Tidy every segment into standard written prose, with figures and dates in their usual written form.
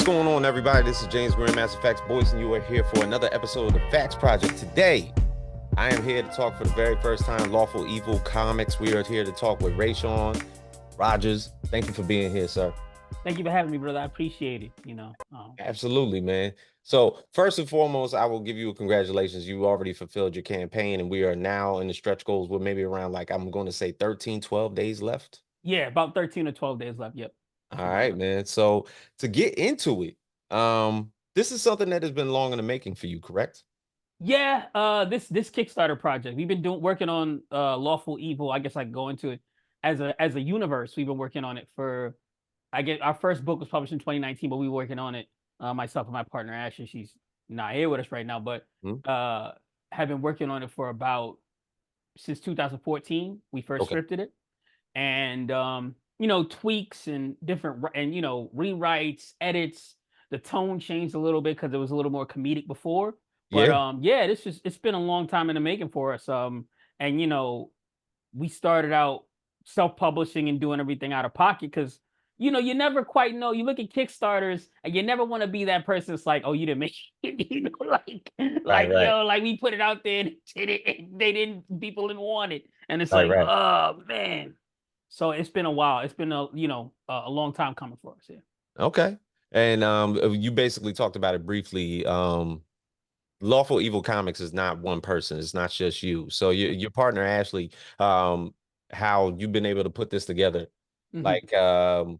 What's going on, everybody? This is James Grandmaster Facts Boyce, and you are here for another episode of the Facts Project. Today, I am here to talk for the very first time Lawful Evil Comics. We are here to talk with Rayshawn Rogers. Thank you for being here, sir. Thank you for having me, brother. I appreciate it. Absolutely, man. So first and foremost, I will give you a congratulations. You already fulfilled your campaign, and we are now in the stretch goals with maybe around, like, I'm going to say 13, 12 days left. Yeah, about 13 or 12 days left. Yep. All right, man. So to get into it, this is something that has been long in the making for you, correct? Yeah, this Kickstarter project. We've been working on Lawful Evil. I guess I go into it as a universe. We've been working on it for our first book was published in 2019, but we were working on it, myself and my partner Ashley. She's not here with us right now, but have been working on it for about since 2014. We first scripted it. And tweaks and different and rewrites, edits. The tone changed a little bit because it was a little more comedic before. But it's been a long time in the making for us. And we started out self-publishing and doing everything out of pocket because you never quite know. You look at Kickstarters and you never want to be that person that's like, oh, you didn't make it. Like we put it out there and people didn't want it. And it's oh man. So it's been a while. It's been a long time coming for us. Yeah. Okay. And you basically talked about it briefly. Lawful Evil Comics is not one person. It's not just you. So your partner Ashley, how you've been able to put this together, like the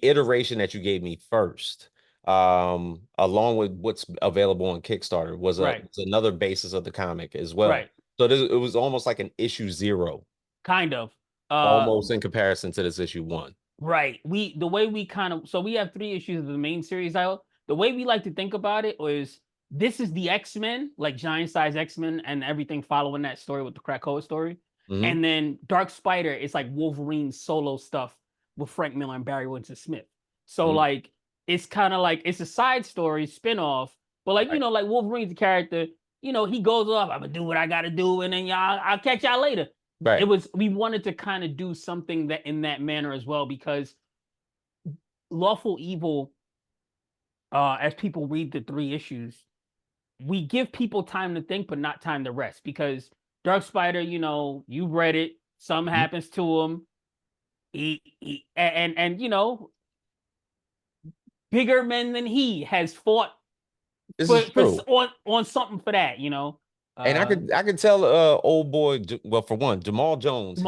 iteration that you gave me first, along with what's available on Kickstarter, was another basis of the comic as well. Right. So it was almost like an issue 0. Kind of. Almost in comparison to this issue 1. Right. We have 3 issues of the main series out. The way we like to think about it is this is the X-Men, like giant size X-Men and everything following that story with the Krakoa story. And then Dark Spider is like Wolverine's solo stuff with Frank Miller and Barry Windsor-Smith. So like it's kind of like it's a side story spin-off, but like like Wolverine's the character, he goes off, I'm gonna do what I gotta do, and then I'll catch y'all later. Right. We wanted to kind of do something that in that manner as well, because Lawful Evil, as people read the 3 issues, we give people time to think, but not time to rest, because Dark Spider, you read it, something happens to him. He bigger men than he has fought on something for that, And I could tell old boy, well, for one, Jamal Jones,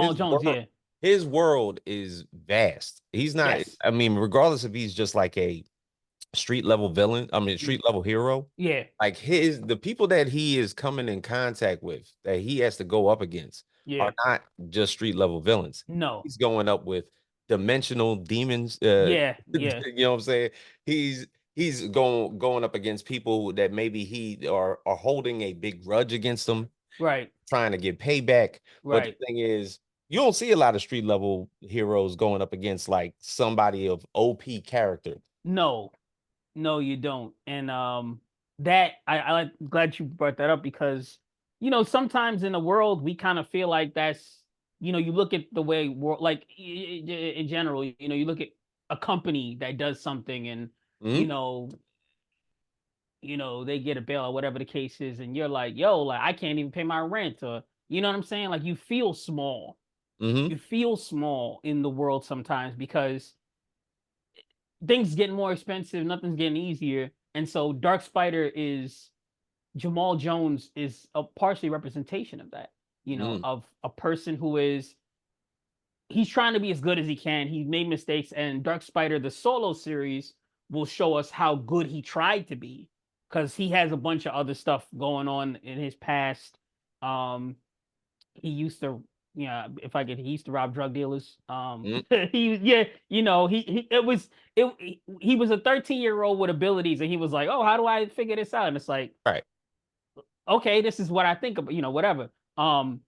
his world is vast. He's not, I mean, regardless if he's just like a street level villain, street level hero. Yeah. Like the people that he is coming in contact with, that he has to go up against, are not just street level villains. No. He's going up with dimensional demons. You know what I'm saying? He's going up against people that maybe he are holding a big grudge against them, right? Trying to get payback. Right. But the thing is, you don't see a lot of street level heroes going up against like somebody of OP character. No, you don't. And that I'm glad you brought that up, because sometimes in the world we kind of feel like that's you look at the way like in general, you look at a company that does something and they get a bail or whatever the case is, and you're like, yo, like I can't even pay my rent, or you know what I'm saying? Like you feel small. You feel small in the world sometimes because things getting more expensive, nothing's getting easier. And so Dark Spider Jamal Jones is a partially representation of that, of a person who he's trying to be as good as he can. He made mistakes, and Dark Spider, the solo series, will show us how good he tried to be, because he has a bunch of other stuff going on in his past. He used to, he used to rob drug dealers. He was a 13-year-old with abilities, and he was like, oh, how do I figure this out? And it's like, right, okay, this is what I think about, whatever. He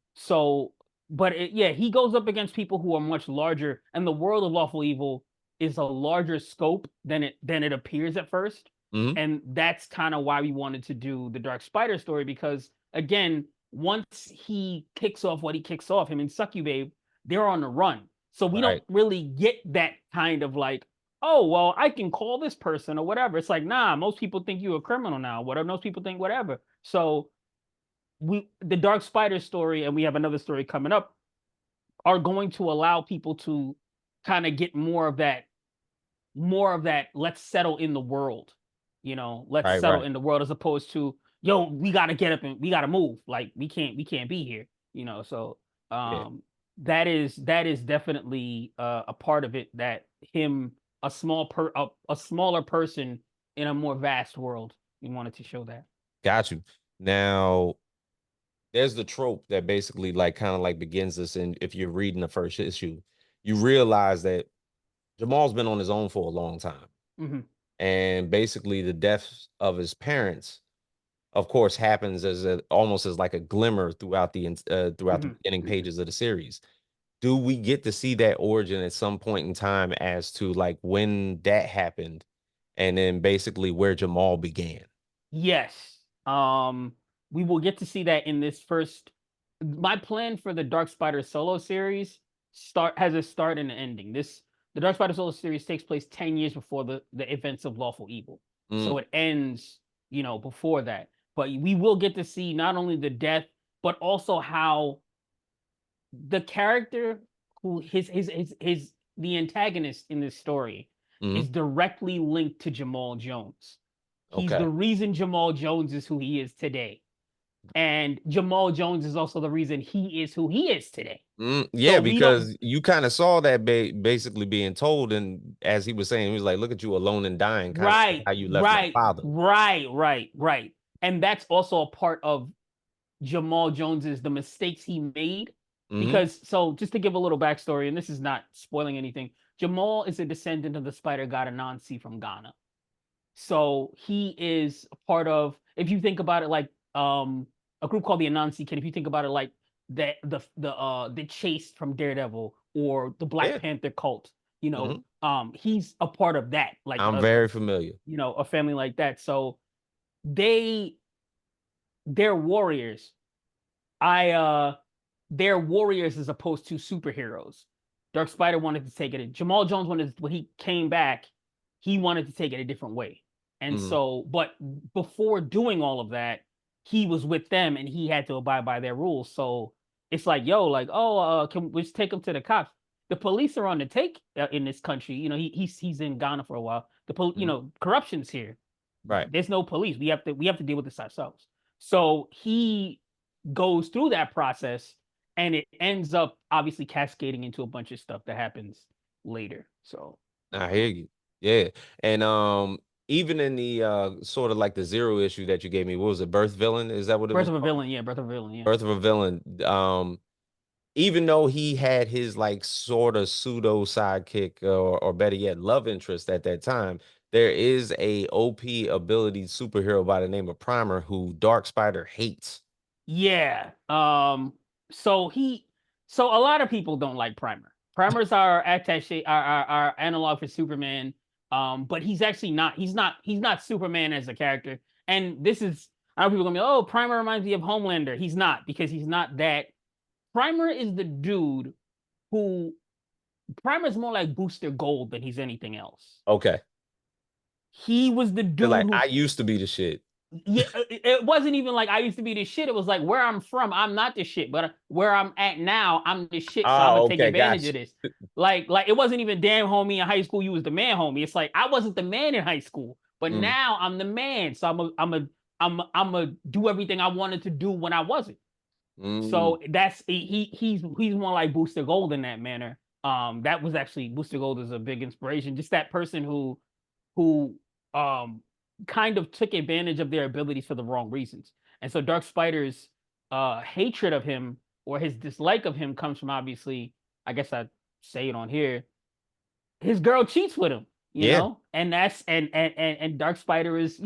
goes up against people who are much larger, and the world of Lawful Evil is a larger scope than it appears at first. And that's kind of why we wanted to do the Dark Spider story, because again, once he kicks off what he kicks off, him and Succubabe, they're on the run. So we don't really get that kind of like, oh, well, I can call this person or whatever. It's like, nah, most people think you're a criminal now. Whatever, most people think whatever. So the Dark Spider story, and we have another story coming up, are going to allow people to kind of get more of that, let's settle in the world, let's Right, settle right. in the world, as opposed to, yo, we got to get up and we got to move, like we can't be here, so Yeah, that is definitely a part of it, that him, a smaller person in a more vast world. We wanted to show that. got you. Now, there's the trope that basically like kind of like begins this, and if you're reading the first issue, you realize that Jamal's been on his own for a long time. Hmm. And basically the deaths of his parents, of course, happens as almost as like a glimmer throughout the Hmm. beginning Hmm. pages of the series. Do we get to see that origin at some point in time as to like when that happened, and then basically where Jamal began? Yes. We will get to see that in this first. My plan for the Dark Spider solo series has a start and an ending. The Dark Spider solo series takes place 10 years before the events of Lawful Evil. Mm, So it ends, before that. But we will get to see not only the death, but also how the character who his the antagonist in this story mm, is directly linked to Jamal Jones. He's okay. the reason Jamal Jones is who he is today. And Jamal Jones is also the reason he is who he is today. Yeah, So we don't. because you kind of saw that basically being told, and as he was saying, he was like, "Look at you, alone and dying," kind of like Right, how you left my right, father. right. And that's also a part of Jamal Jones's the mistakes he made. Hmm. Because, so just to give a little backstory, and this is not spoiling anything, Jamal is a descendant of the spider god Anansi from Ghana. So he is a part of, if you think about it, like a group called the Anansi Kid. If you think about it like the Chase from Daredevil or the Black Yeah. Panther cult, Hmm. he's a part of that, like I'm very familiar. a family like that. So they they're warriors. I they're warriors as opposed to superheroes. Dark Spider wanted to take it. Jamal Jones wanted when he came back, he wanted to take it a different way. And Mm, so, but before doing all of that, he was with them and he had to abide by their rules. So it's like, yo, like, oh, can we just take him to the cops? The police are on the take in this country. He's in Ghana for a while. mm, Corruption's here. right. There's no police. We have to deal with this ourselves. So he goes through that process, and it ends up obviously cascading into a bunch of stuff that happens later. So I hear you. Yeah. And even in the sort of like the zero issue that you gave me, what was it? Birth Villain? Is that what it Birth was of a called? Villain, yeah, Birth of a Villain, yeah. Birth of a Villain. Even though he had his like sort of pseudo sidekick, or better yet, love interest at that time, there is a OP ability superhero by the name of Primer who Dark Spider hates. Yeah. So he so a lot of people don't like Primer. Primer's our attaché, our analog for Superman. But he's not Superman as a character. And this is, I know people are gonna be, oh, Primer reminds me of Homelander. He's not, because he's not that. Primer is the dude who Primer's more like Booster Gold than he's anything else. Okay. He was the They're dude like, who, I used to be the shit. yeah, it wasn't even like I used to be the shit. It was like, where I'm from, I'm not the shit, but where I'm at now, I'm the shit. So I'm gonna Oh, take okay, advantage of gotcha. this. Like it wasn't even, damn homie, in high school you was the man, homie. It's like I wasn't the man in high school, but Mm, now I'm the man. So I'm a do everything I wanted to do when I wasn't. mm, So that's he's more like Booster Gold in that manner. That was actually, Booster Gold is a big inspiration. Just that person who um kind of took advantage of their abilities for the wrong reasons. And so Dark Spider's hatred of him, or his dislike of him, comes from, obviously, I guess I say it on here, his girl cheats with him, yeah, and that's and Dark Spider is,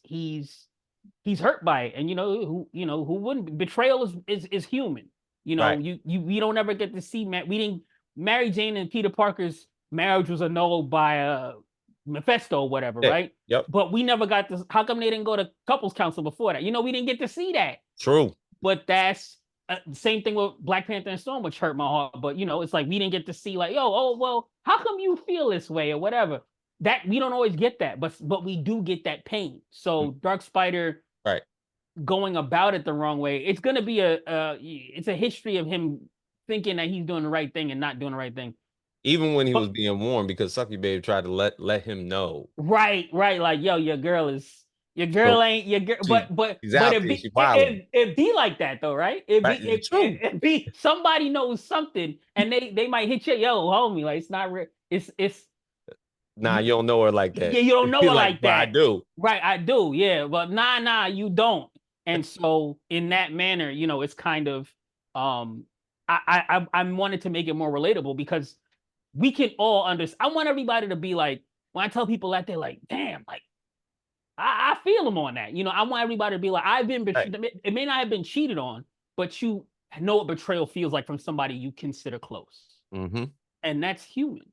he's hurt by it. And who wouldn't? Betrayal is human. right. We don't ever get to see, we didn't, Mary Jane and Peter Parker's marriage was annulled by Mephisto or whatever, Yeah, right? yep. But we never got this. How come they didn't go to couples counsel before that? We didn't get to see that. True. But that's same thing with Black Panther and Storm, which hurt my heart. But it's like we didn't get to see like, yo, oh well, how come you feel this way or whatever. That we don't always get that, but we do get that pain. Mm, So Dark Spider right. going about it the wrong way, it's gonna be it's a history of him thinking that he's doing the right thing and not doing the right thing. Even when he But was being warned, because Sucky Babe tried to let him know. right, like yo, your girl So ain't your girl, she she's but out it there, be she wilding. it be like that though, right? It be Right. True. it be somebody knows something and they might hit you, yo, homie, like it's not real, it's Nah, you you don't know her like yeah, that. you don't know You're it like, like but I that. do. Right, I do, yeah. But nah, you don't. And so in that manner, it's kind of I wanted to make it more relatable because we can all understand. I want everybody to be like, when I tell people that, they're like, damn, like I feel them on that. I want everybody to be like, I've been Right. it may not have been cheated on, but you know what betrayal feels like from somebody you consider close. Mm-hmm. And that's human.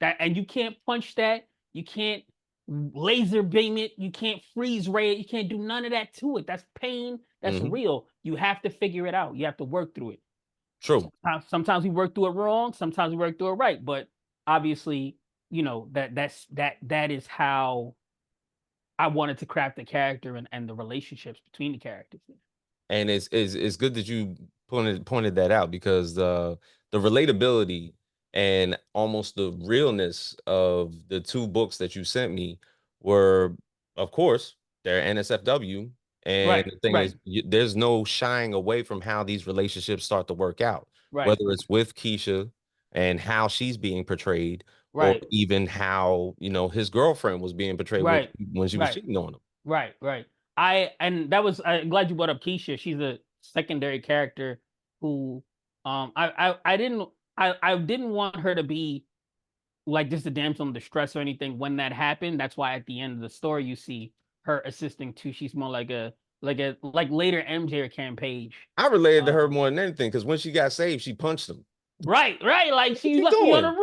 And you can't punch that. You can't laser beam it. You can't freeze ray it. You can't do none of that to it. That's pain. That's Mm-hmm. real. You have to figure it out. You have to work through it. True. Sometimes we work through it wrong. Sometimes we work through it right. But obviously, that is how I wanted to craft the character and the relationships between the characters. And it's good that you pointed that out, because the relatability and almost the realness of the two books that you sent me were, of course, they're NSFW. And Right, the thing right, is, there's no shying away from how these relationships start to work out, right, whether it's with Keisha and how she's being portrayed, or right, even how, his girlfriend was being portrayed right, when she was right. cheating on him. Right. And that was, I'm glad you brought up Keisha. She's a secondary character who I didn't want her to be like just a damsel in distress or anything when that happened. That's why at the end of the story you see her assisting too. She's more like later MJ or Cam Page. I related to Um, her more than anything, because when she got saved, she punched him. right. Like What she you left me on doing? the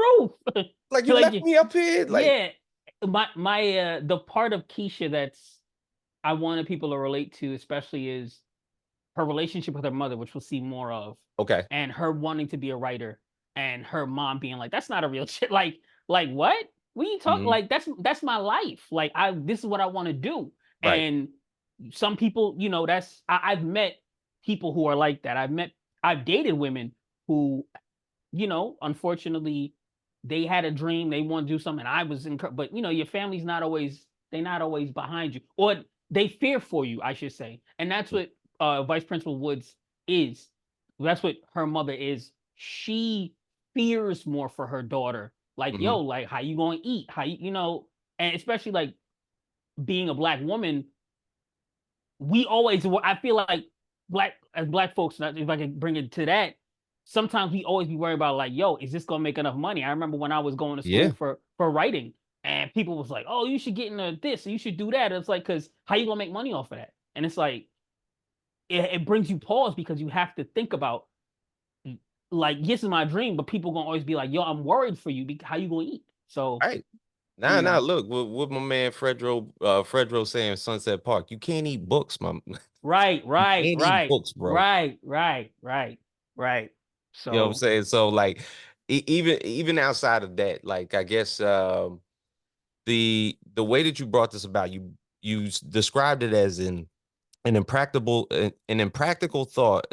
roof. Like, you left Like me up here? Like, yeah. My the part of Keisha that's I wanted people to relate to, especially, is her relationship with her mother, which we'll see more of, okay. and her wanting to be a writer, and her mom being like, "That's not a real shit." Like what? We talk Mhm. like that's my life. Like this is what I want to do. Right. And some people, I've met people who are like that. I've dated women who, unfortunately, they had a dream, they want to do something. I was in, but your family's not always they're not always behind you, or they fear for you, I should say. And that's what Vice Principal Woods is. That's what her mother is. She fears more for her daughter. Like, Mhm. yo, like how you gonna eat? How and especially like being a black woman, we always I feel like black folks, if I can bring it to that, sometimes we always be worried about like, yo, is this gonna make enough money? I remember when I was going to school Yeah. for writing, and people was like, oh, you should get into this, you should do that. And it's like, because how you gonna make money off of that? And it's like it brings you pause because you have to think about, like, this is my dream, but people gonna always be like, yo, I'm worried for you. How you gonna eat? So Right. you Now, know, look, what my man Fredro saying, Sunset Park. You can't eat books, mom. right, You right, can't eat right, books, bro. right, right, right, right. You know what I'm So saying? So, like, even outside of that, like, I guess the way that you brought this about, you described it as an impractical thought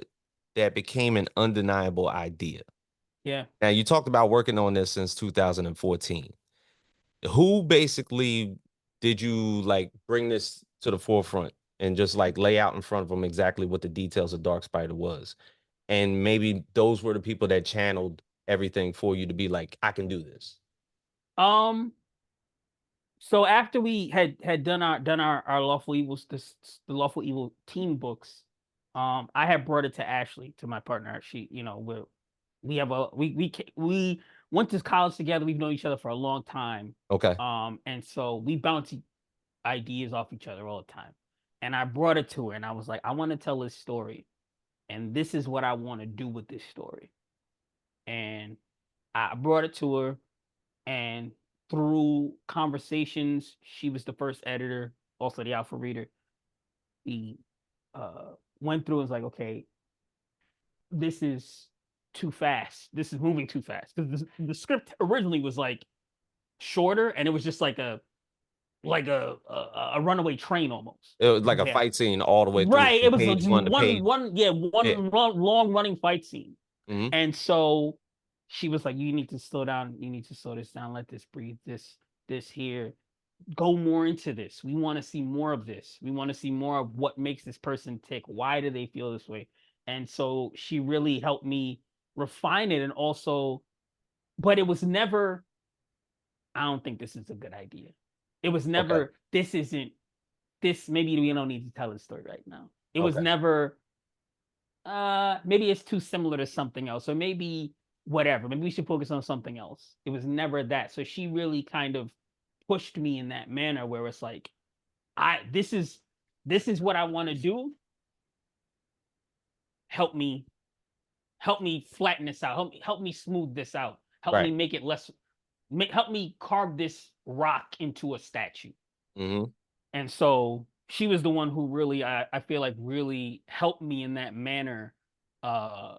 that became an undeniable idea. yeah. Now, you talked about working on this since 2014. Who basically did you like bring this to the forefront and just like lay out in front of them exactly what the details of Dark Spider was? And maybe those were the people that channeled everything for you to be like, I can do this. Um. So after we had done our Lawful Evils, the Lawful Evil team books, I had brought it to Ashley, to my partner. She, we have a we went to college together. We've known each other for a long time. Okay. And so we bounce ideas off each other all the time. And I brought it to her, and I was like, I want to tell this story, and this is what I want to do with this story. And I brought it to her, and through conversations, she was the first editor, also the alpha reader. We went through and was like, okay, this is too fast. This is moving too fast. Because the script originally was like shorter, and it was just like a runaway train almost. It was like a Yeah. fight scene all the way through Right. from It was page just one to page. Yeah. one long running fight scene. Hmm. And so she was like, "You need to slow down. You need to slow this down. Let this breathe. This here. Go more into this. We want to see more of this. We want to see more of what makes this person tick. Why do they feel this way?" And so she really helped me refine it, and also, but it was never, I don't think this is a good idea. It was Okay. never, this isn't, this, maybe we don't need to tell this story right now. It was Okay. never, maybe it's too similar to something else, or maybe whatever. Maybe we should focus on something else. It was never that. So she really kind of pushed me in that manner where it's like, I this is what I want to do. Help me, help me flatten this out. Help me smooth this out. Help me Right. make it less, help me carve this rock into a statue. Hmm. And so she was the one who really, I feel like, really helped me in that manner, uh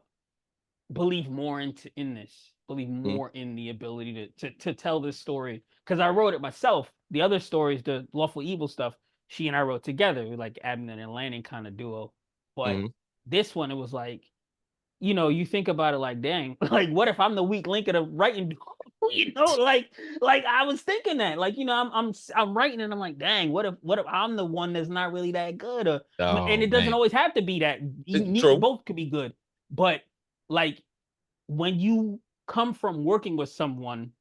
believe more in this, believe Hmm. more in the ability to tell this story, because I wrote it myself. The other stories, the Lawful Evil stuff, she and I wrote together, like Abner and Lanning kind of duo. But Hmm. this one, it was like, you think about it like, dang, like what if I'm the weak link of the writing? Like I was thinking that, like, I'm writing and I'm like, dang, what if I'm the one that's not really that good? Or, and Oh it doesn't man. always have to be that. True. Both could be good, but like when you come from working with someone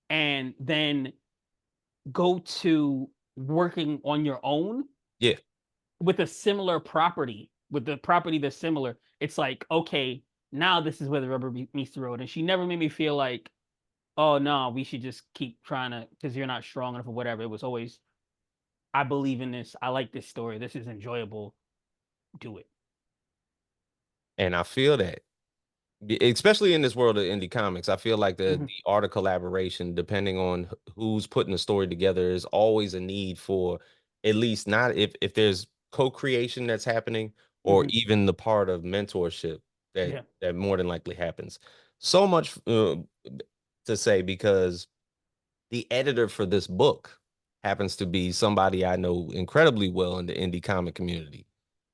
and then go to working on your own Yeah. with a similar property, with the property that's similar, it's like, okay, now this is where the rubber meets the road. And she never made me feel like, oh no, we should just keep trying to, because you're not strong enough or whatever. It was always, I believe in this. I like this story. This is enjoyable. Do it. And I feel that. Especially in this world of indie comics, I feel like the Mhm, art of collaboration, depending on who's putting the story together, is always a need for, at least not if there's co-creation that's happening, or mhm. even the part of mentorship Yeah, that more than likely happens. So much to say, because the editor for this book happens to be somebody I know incredibly well in the indie comic community.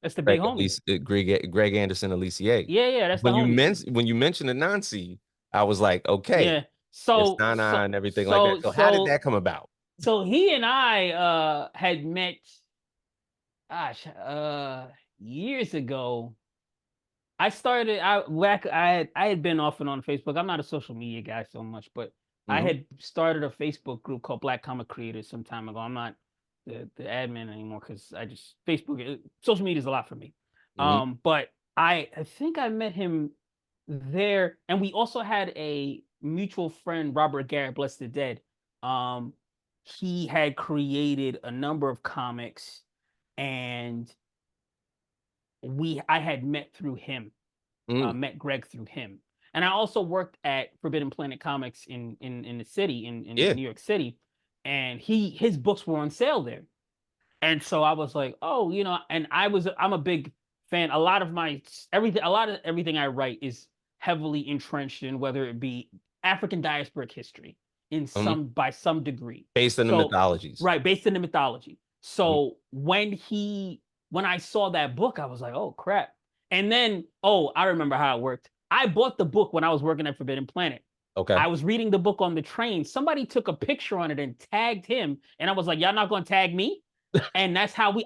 that's the Greg, big homie. Greg Anderson, Alicia. Yeah, yeah, that's the When homie. you mentioned Anansi, I was like, okay, Yeah. it's So Nana so and everything like that. so So how did so that come about? so he and I had met, gosh, years ago. I had been off and on Facebook. I'm not a social media guy so much, but I Hmm. had started a Facebook group called Black Comic Creators some time ago. I'm not the admin anymore because I just Facebook social media is a lot for me. Hmm. But I think I met him there, and we also had a mutual friend, Robert Garrett, bless the dead. Um, he had created a number of comics, and we I had met through him, Hmm. met Greg through him. And I also worked at Forbidden Planet Comics in the city, in Yeah. New York City, and his books were on sale there. And so I was like, oh, and I'm a big fan. A lot of everything I write is heavily entrenched in, whether it be African diasporic history in Hmm. some by some degree. Based on the So, mythologies. right, based in the mythology. Mhm. So when I saw that book, I was like, oh crap. And then, oh, I remember how it worked. I bought the book when I was working at Forbidden Planet. Okay. I was reading the book on the train. Somebody took a picture on it and tagged him, and I was like, "Y'all not gonna tag me?" And that's how we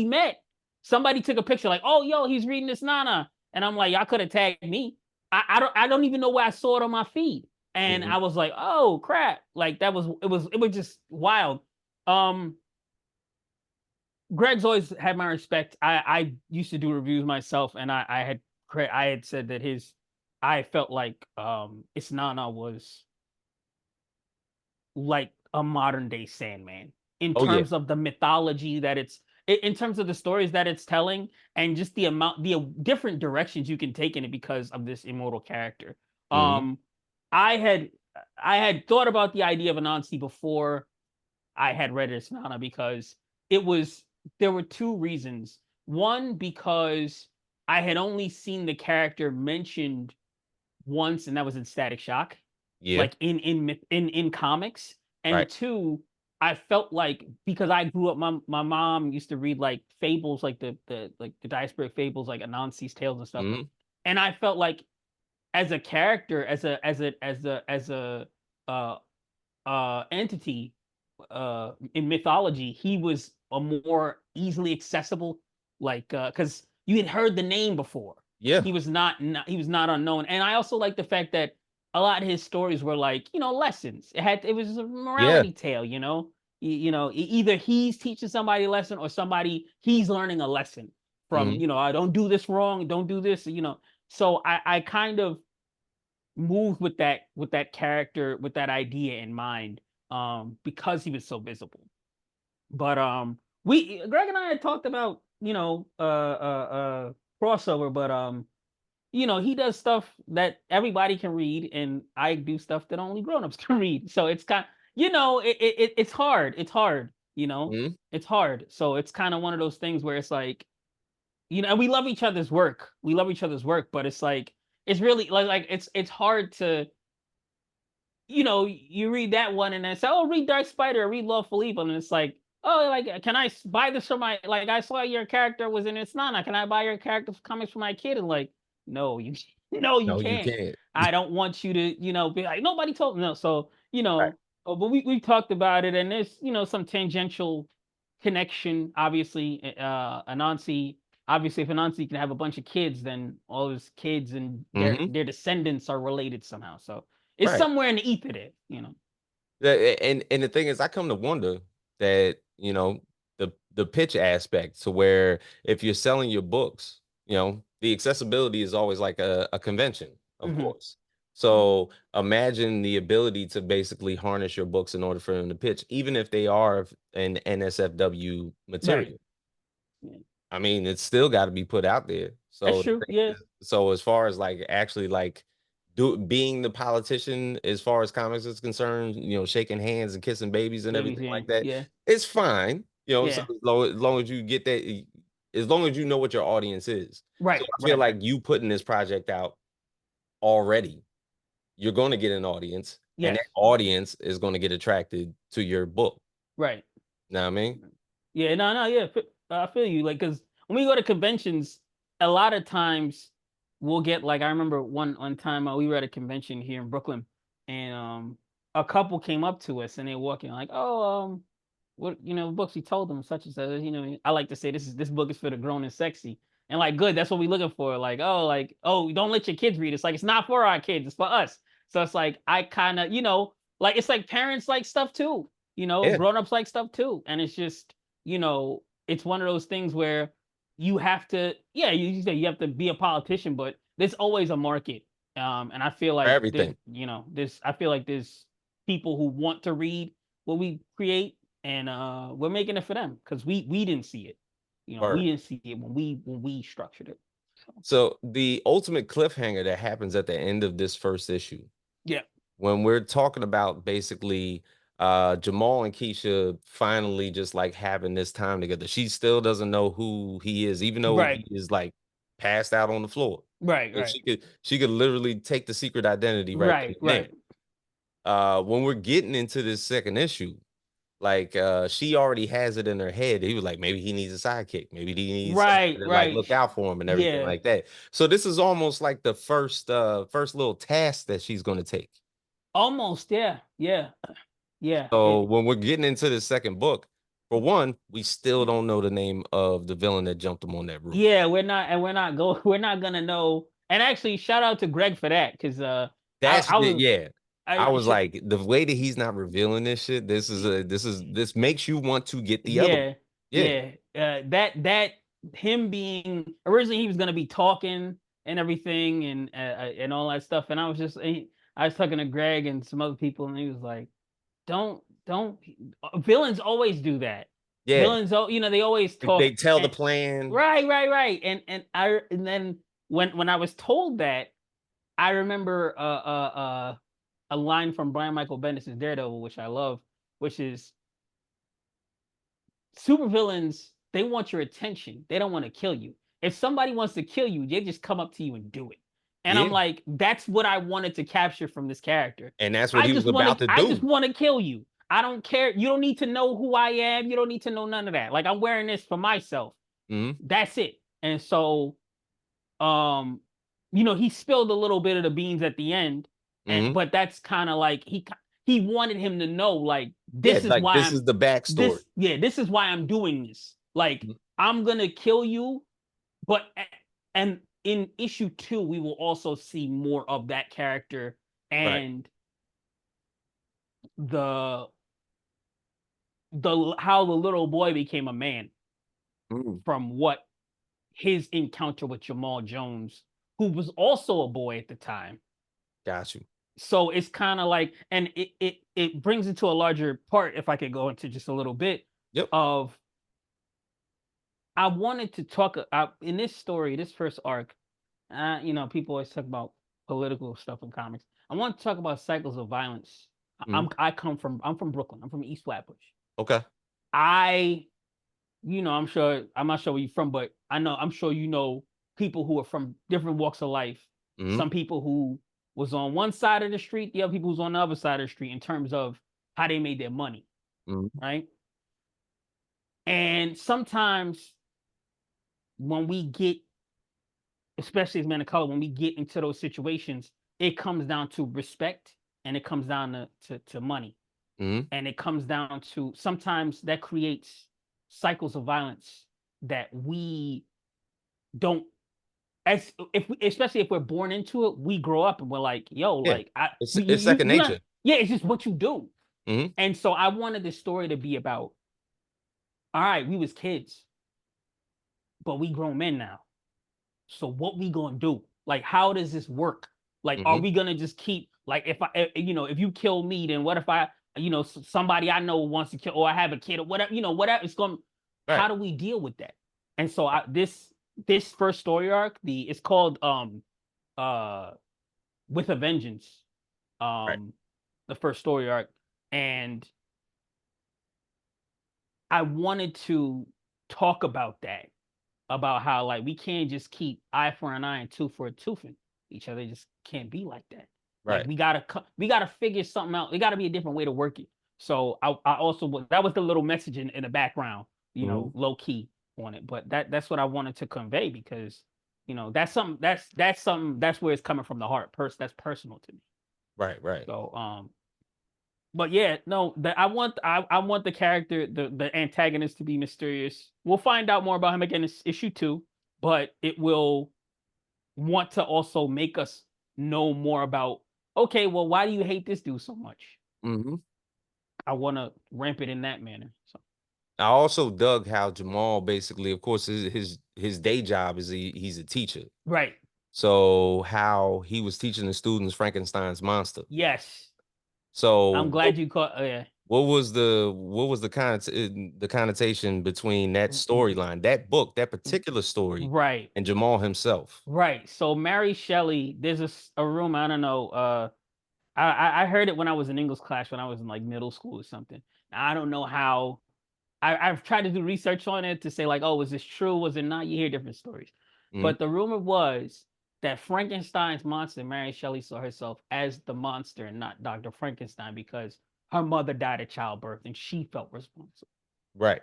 met. Somebody took a picture, like, "Oh, yo, he's reading this Nana," and I'm like, "Y'all could have tagged me." I don't even know where I saw it on my feed, and Hmm. I was like, "Oh crap!" Like it was just wild. Um, Greg's always had my respect. I used to do reviews myself, and I had said that I felt like Isnana was like a modern day Sandman in Oh yeah. terms of the mythology that in terms of the stories that it's telling, and just the different directions you can take in it because of this immortal character. Hmm. Um, I had I had thought about the idea of Anansi before I had read Isnana, because it was there were two reasons. One, because I had only seen the character mentioned once, and that was in Static Shock, Yeah. like in comics. Right. And two, I felt like because I grew up, my mom used to read like fables, like the diasporic fables, like Anansi's tales and stuff. Hmm. And I felt like as a character, as a uh entity in mythology, he was a more easily accessible, like because you had heard the name before. Yeah. He was not unknown. And I also like the fact that a lot of his stories were like, lessons. It was a Yeah. morality tale, either he's teaching somebody a lesson or somebody he's learning a lesson from, Hmm. I don't do this wrong, don't do this, so I kind of moved with that character, with that idea in mind, because he was so visible. But we Greg and I had talked about, crossover, but he does stuff that everybody can read, and I do stuff that only grown-ups can read. So it's kind, it's hard. It's hard, Hmm. it's hard. So it's kind of one of those things where it's like, and we love each other's work. We love each other's work, but it's like it's really like it's hard to, you read that one and then say, "Oh, read Dark Spider, or read Lawful Evil," and it's like, "Oh, like, can I buy this for my, like, I saw your character was in it's Nana. Can I buy your character comics for my kid?" And like, no, you, no, you No, you can't. can't. I don't want you to, be like, nobody told me. No, so Right. but we talked about it, and there's, some tangential connection. Obviously, Anansi. Obviously, if Anansi can have a bunch of kids, then all his kids and their Hmm. their descendants are related somehow. So it's Right. somewhere in the ether there. And the thing is, I come to wonder that, the pitch aspect, to where if you're selling your books, the accessibility is always like a convention, of Hmm. course. So imagine the ability to basically harness your books in order for them to pitch, even if they are an NSFW Right. material. Yeah. I mean, it's still got to be put out there. That's So the true. thing Yeah. is, so as far as like actually like being the politician as far as comics is concerned, shaking hands and kissing babies and Babies. everything Yeah. like that, Yeah. it's fine. So Yeah. as long as you get that, as long as you know what your audience is. So Right. I feel Right. like Right. you putting this project out already, you're going to get an audience, and Yes. that audience is going to get attracted to your book. Right. Know what I mean? Yeah. No. No. Yeah. I feel you. Like, because when we go to conventions, a lot of times we'll get, like, I remember one time we were at a convention here in Brooklyn, and a couple came up to us and they walking like, "Oh, what, books he told them such and such." I like to say this book is for the grown and sexy, and like, good, that's what we looking for. Like, oh, don't let your kids read. It's like, it's not for our kids, it's for us. So it's like, I kind of, like, it's like parents like stuff too, Yeah. grown-ups like stuff too, and it's just, it's one of those things where you have to, yeah, you say you have to be a politician, but there's always a market. And I feel For like there's, everything. I feel like there's people who want to read what we create, and we're making it for them because we didn't see it. We Word. didn't see it when we structured it. So So the ultimate cliffhanger that happens at the end of this first issue, yeah. when we're talking about basically Jamal and Keisha finally just like having this time together. She still doesn't know who he is, even though Right. he is like passed out on the floor. Right. So Right. she could literally take the secret identity right then Right. and there. Right. When we're getting into this second issue, like she already has it in her head. He was like, maybe he needs a sidekick, maybe he needs Right. somebody to like Right. look out for him and everything Yeah. like that. So this is almost like the first little task that she's going to take. Almost. Yeah. Yeah. Yeah. So when we're getting into the second book, for one, we still don't know the name of the villain that jumped him on that roof. Yeah, we're not gonna know. And actually, shout out to Greg for that, because That's I was yeah. I I was should like, the way that he's not revealing this shit, this makes you want to get the other one. yeah, Yeah, yeah. That him being originally, he was gonna be talking and everything, and all that stuff, and I was talking to Greg and some other people, and he was like, don't villains always do that. yeah. Villains, they always They talk. tell the And plan. right, right, right. And then when I was told that, I remember a line from Brian Michael Bendis' Daredevil, which I love, which is, supervillains, they want your attention. They don't want to kill you. If somebody wants to kill you, they just come up to you and do it. And I'm Yeah. like, that's what I wanted to capture from this character. And that's what he was about to I just do. want to kill you. I don't care. You don't need to know who I am. You don't need to know none of that. Like, I'm wearing this for myself. Mm-hmm. That's it. And so, um, he spilled a little bit of the beans at the end, and Mm-hmm. but that's kind of like he wanted him to know, like, Yeah, this is like why this I'm is the backstory. this is why I'm doing this. Like, Mhm. I'm gonna kill you, but and in issue 2, we will also see more of that character Right. and the how the little boy became a man Mm, from what his encounter with Jamal Jones, who was also a boy at the time. got you. So it's kind of like, and it brings it to a larger part, if I could go into just a little bit Yep. of, I wanted to talk in this story, this first arc. People always talk about political stuff in comics. I want to talk about cycles of violence. Mhm. I'm from Brooklyn. I'm from East Flatbush. Okay. I I'm not sure where you're from, but I'm sure people who are from different walks of life. Mhm. Some people who was on one side of the street, the other people who's on the other side of the street in terms of how they made their money, Mhm. right? And sometimes when we get, especially as men of color, when we get into those situations, it comes down to respect, and it comes down to money. Mhm. And it comes down to, sometimes that creates cycles of violence that we don't, as if especially if we're born into it, we grow up and we're like, yo, Yeah. like, It's second you're not, nature. yeah, it's just what you do. Mhm. And so I wanted this story to be about, all right, we was kids, but we grown men now. So what we gonna do? Like, how does this work? Like, are Mhm. we gonna just keep, like, if you kill me, then what if I, somebody I know wants to kill, or I have a kid or whatever, whatever it's going. Right. How do we deal with that? And so this first story arc, it's called uh with a vengeance, Right. um the first story arc, and I wanted to talk about that, about how, like, we can't just keep eye for an eye and tooth for a tooth in each other. It just can't be like that. Like, Right. we gotta figure something out. It gotta be a different way to work it. So I also that was the little message in the background, Mhm. low key on it. But that's what I wanted to convey, because that's something, that's something, that's where it's coming from the heart. That's personal to me. Right. Right. So but yeah, no, I want the character, the antagonist, to be mysterious. We'll find out more about him again in issue 2, but it will want to also make us know more about, okay, well, why do you hate this dude so much? Mhm. I want to ramp it in that manner. So I also dug how Jamal basically, of course, his day job is he's a teacher. right, So how he was teaching the students Frankenstein's monster. yes, I'm So glad you caught. Yeah, what was the connotation between that storyline, that book, that particular story, right, and Jamal himself? right. So Mary Shelley, there's a room. I don't know. I heard it when I was in English class, when I was in like middle school or something. I don't know how. I've tried to do research on it to say, like, oh, was this true? Was it not? You hear different stories. Mhm. But the rumor was that Frankenstein's monster, Mary Shelley saw herself as the monster and not Dr. Frankenstein, because her mother died at childbirth and she felt responsible. Right.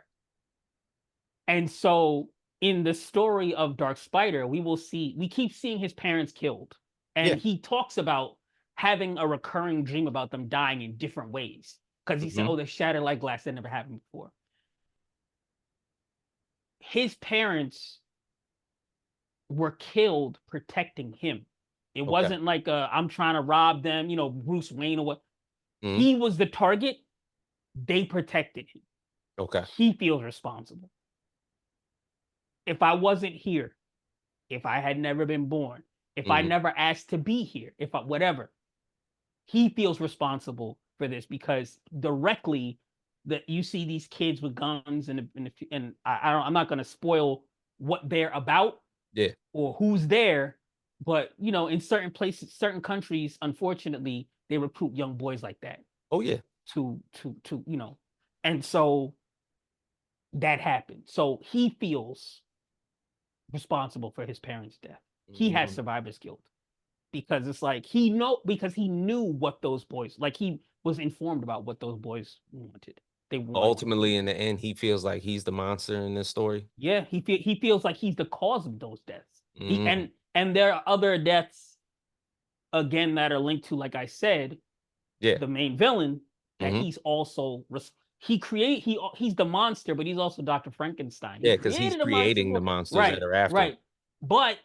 And so in the story of Dark Spider, we keep seeing his parents killed. Yeah. And he talks about having a recurring dream about them dying in different ways. Because he said, Mhm. oh, they're shattered like glass. That never happened before. His parents were killed protecting him. It Okay. wasn't like, I'm trying to rob them, Bruce Wayne or what. Mhm. He was the target. They protected him. Okay. He feels responsible. If I wasn't here, if I had never been born, if I Mhm. never asked to be here, if I, whatever, he feels responsible for this, because directly, that you see these kids with guns, and I'm not going to spoil what they're about Yeah. or who's there, but in certain places, certain countries, unfortunately, they recruit young boys like that Oh yeah. to and so that happened. So he feels responsible for his parents' death. He has Mhm. survivor's guilt because it's like because he knew what those boys like he was informed about what those boys wanted. They wanted to Ultimately, do. in the end, he feels like he's the monster in this story. Yeah, he feels like he's the cause of those deaths. He Mhm. and there are other deaths again that are linked to, like I said, Yeah. the main villain that Mhm. he's also he's the monster, but he's also Dr. Frankenstein. He Yeah, because he's created a monster creating the for monsters that right, are after him. right. But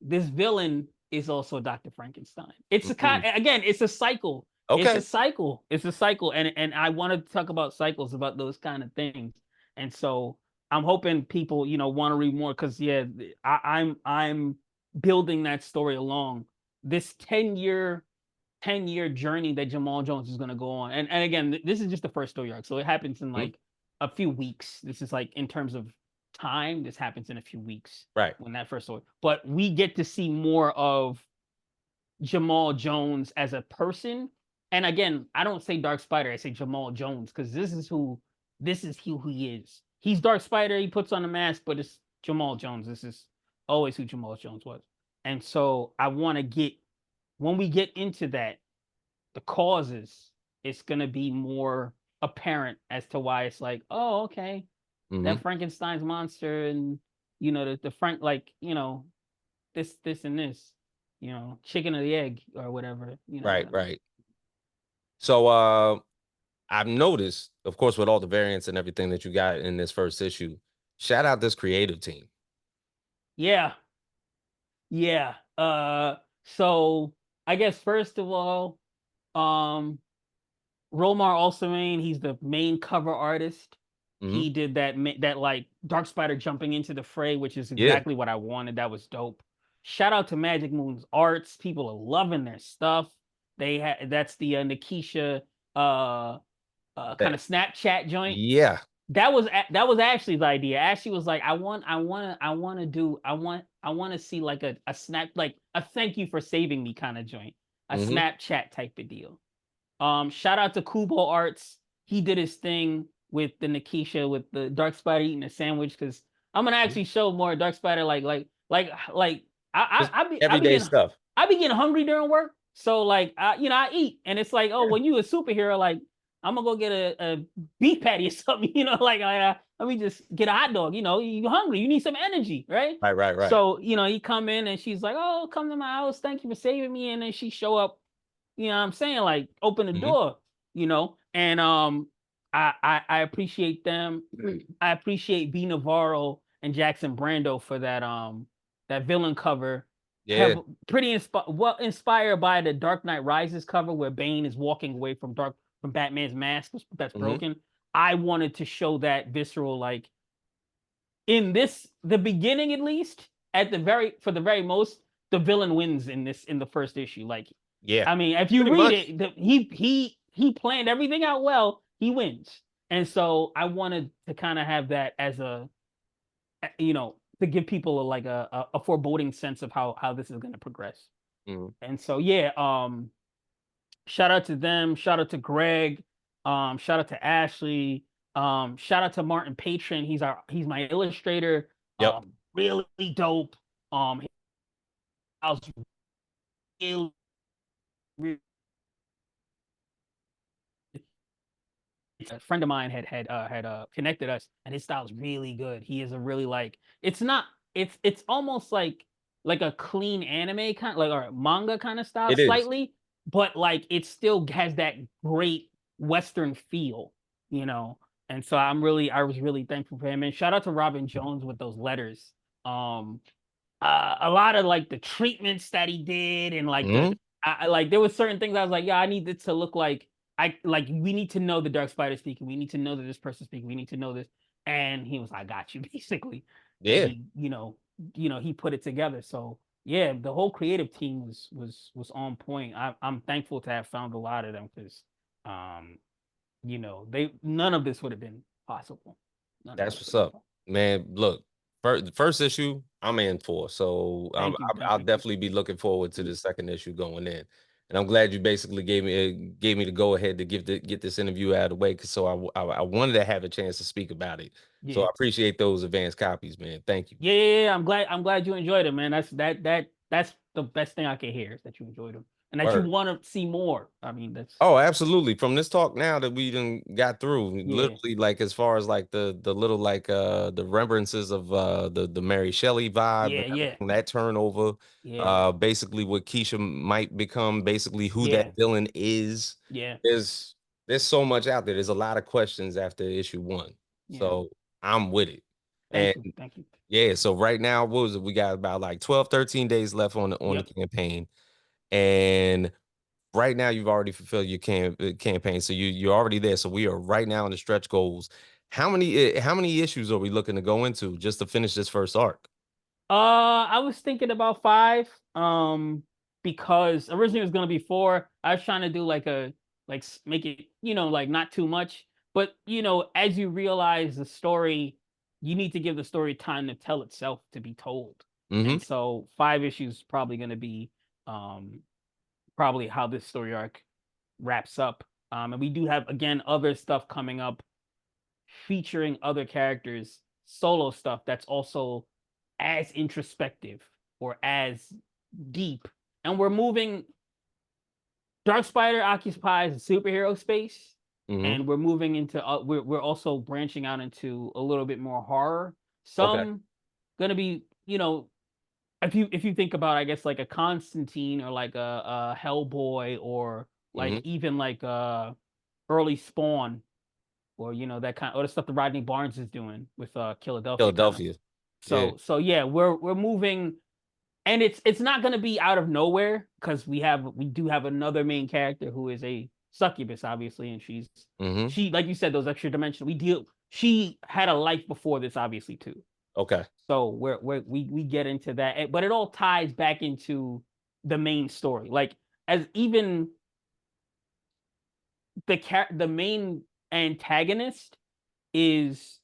this villain is also Dr. Frankenstein. It's a kind Mhm. again, it's a cycle. It's a Okay. cycle. It's a cycle. And I want to talk about cycles, about those kind of things. And so I'm hoping people, want to read more because yeah, I'm building that story along. This 10-year journey that Jamal Jones is gonna go on. And again, this is just the first story arc. So it happens in Mhm. like a few weeks. This is like in terms of time, this happens in a few weeks Right. when that first story. But we get to see more of Jamal Jones as a person. And again, I don't say Dark Spider, I say Jamal Jones, because this is who he is. He's Dark Spider, he puts on a mask, but it's Jamal Jones. This is always who Jamal Jones was. And so I want to get when we get into that, the causes, it's gonna be more apparent as to why it's like, oh, okay, Mhm. that Frankenstein's monster and the Frank like, this and this, chicken or the egg or whatever, Right, whatever. right. So, I've noticed, of course, with all the variants and everything that you got in this first issue, shout out this creative team. Yeah, yeah. So I guess first of all, um, Romar Alsamain, he's the main cover artist. Mhm. He did that like Dark Spider jumping into the fray, which is Yeah. exactly what I wanted. That was dope. Shout out to Magic Moon's arts. People are loving their stuff. They had that's the Nikisha uh kind That of Snapchat joint. yeah. That was Ashley's idea. Ashley was like, I want to see like a snap like a thank you for saving me kind of joint, a Mhm. Snapchat type of deal. Shout out to Kubo Arts. He did his thing with the Nikisha with the Dark Spider eating a sandwich because I'm gonna Mhm. actually show more Dark Spider like Just everyday stuff. I be getting hungry during work. So like I eat and it's like, oh, Yeah. when you a superhero, like I'm gonna go get a beef patty or something, let me just get a hot dog, you hungry, you need some energy, right? Right, right, right. So, he come in and she's like, oh, come to my house, thank you for saving me. And then she show up, what I'm saying, like open the Mhm. door, and I appreciate them. I appreciate B Navarro and Jackson Brando for that villain cover. Yeah. Have inspired by the Dark Knight Rises cover where Bane is walking away from Batman's mask that's Mhm. broken. I wanted to show that visceral, like in the beginning at least, at the very for the very most, the villain wins in the first issue. Like, Yeah. I mean, if you Pretty read much. it, he planned everything out well. He wins, and so I wanted to kind of have that as to give people a foreboding sense of how this is going to progress. Mhm. And so yeah, shout out to them. Shout out to Greg. Shout out to Ashley. Shout out to Martin Patron. He's my illustrator. Yep. Really dope. His style's really, really a friend of mine had connected us, and his style is really good. He is a really like it's not it's almost like a clean anime kind like or manga kind of style It is. slightly, but like it still has that great Western feel, you know. And so I was really thankful for him. And shout out to Robin Jones with those letters. Um, a lot of like the treatments that he did and like Mhm. like there was certain things I was like, yeah, I need it to look like I like we need to know the Dark Spider speaking. We need to know that this person's speaking. We need to know this. And he was like, I got you, basically. And Yeah. he put it together. So yeah, the whole creative team was on point. I'm thankful to have found a lot of them because um, they none of this would have been possible. None of That's this what's would have been up. possible. Man, look, the first issue I'm in for. So Thank you, I'll thank you. definitely be looking forward to the second issue going in. And I'm glad you basically gave me the go ahead to get this interview out of the way, because I wanted to have a chance to speak about it. So Yeah. I appreciate those advanced copies, man. Thank you. Yeah. I'm glad you enjoyed it, man. That's the best thing I can hear is that you enjoyed them and that you Word. want to see more. I mean, that's Oh, absolutely. From this talk now that we done got through, yeah, literally, like as far as like the little like the remembrances of the Mary Shelley vibe and yeah, everything, that turnover, yeah, basically what Keisha might become, basically who that yeah, villain is. yeah, There's there's so much out there. There's a lot of questions after issue 1. yeah. So I'm with it. And Thank you. yeah, so right now, what was it? We got about like 12, 13 days left on the Yep. campaign. And right now you've already fulfilled your campaign, so you're already there. So we are right now in the stretch goals. How many issues are we looking to go into just to finish this first arc? I was thinking about five. Because originally it was gonna be four. I was trying to do like make it, like not too much. But as you realize the story, you need to give the story time to tell itself to be told. Mm-hmm. And so five issues is probably gonna be um probably how this story arc wraps up. And we do have again other stuff coming up featuring other characters, solo stuff that's also as introspective or as deep. And we're moving. Dark Spider occupies a superhero space, Mm-hmm. and we're moving into. We're also branching out into a little bit more horror. Okay. Some gonna be, if you think about, I guess, like a Constantine or like a Hellboy or like Mm-hmm. even like early Spawn or that kind, or the stuff that Rodney Barnes is doing with Philadelphia Philadelphia. comics. Yeah. So yeah, we're moving, and it's not going to be out of nowhere because we do have another main character who is a succubus, obviously, and Mm-hmm. she, like you said, those extra dimensions. She had a life before this, obviously, too. Okay. So we get into that, but it all ties back into the main story. Like, as even the main antagonist is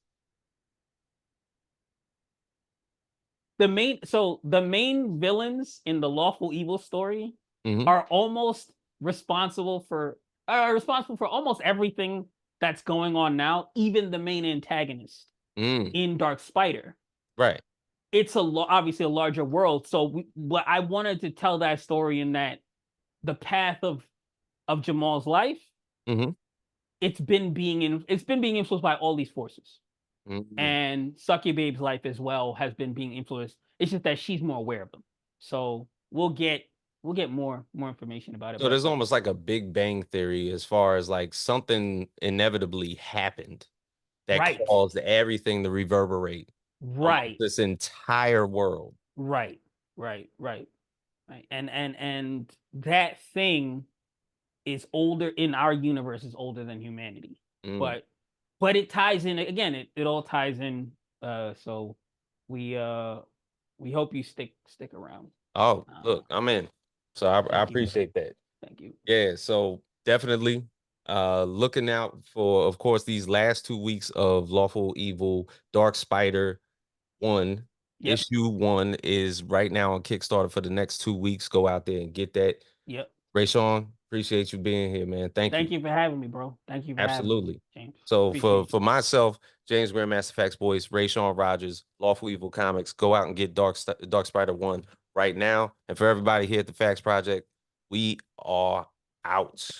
the main villains in the Lawful Evil story Mm-hmm. are almost responsible for almost everything that's going on now, even the main antagonist Mm. in Dark Spider. Right. It's obviously a larger world, so what I wanted to tell that story in that the path of Jamal's life, Mm-hmm. it's been being influenced by all these forces. Mm. And Sucky Babe's life as well has been being influenced. It's just that she's more aware of them. So we'll get more information about it. So But there's almost like a Big Bang theory as far as like something inevitably happened that right, caused everything to reverberate amongst right, this entire world. right, right. And that thing is older in our universe, is older than humanity. Mm. But it ties in again. It all ties in. So we uh we hope you stick around. Oh, Uh, look, I'm in. So I thank you, appreciate that. thank you. Yeah, so definitely looking out for, of course, these last 2 weeks of Lawful Evil Dark Spider 1. Yep, Issue 1 is right now on Kickstarter for the next 2 weeks. Go out there and get that. yep. Rayshawn, appreciate you being here, man. Thank Thank you. you for having me, bro. Thank you for having me, Absolutely. James. So for Appreciate you. for myself, James Grandmaster Facts Boys, Rayshawn Rogers, Lawful Evil Comics, go out and get Dark Spider 1 right now. And for everybody here at the Facts Project, we are out.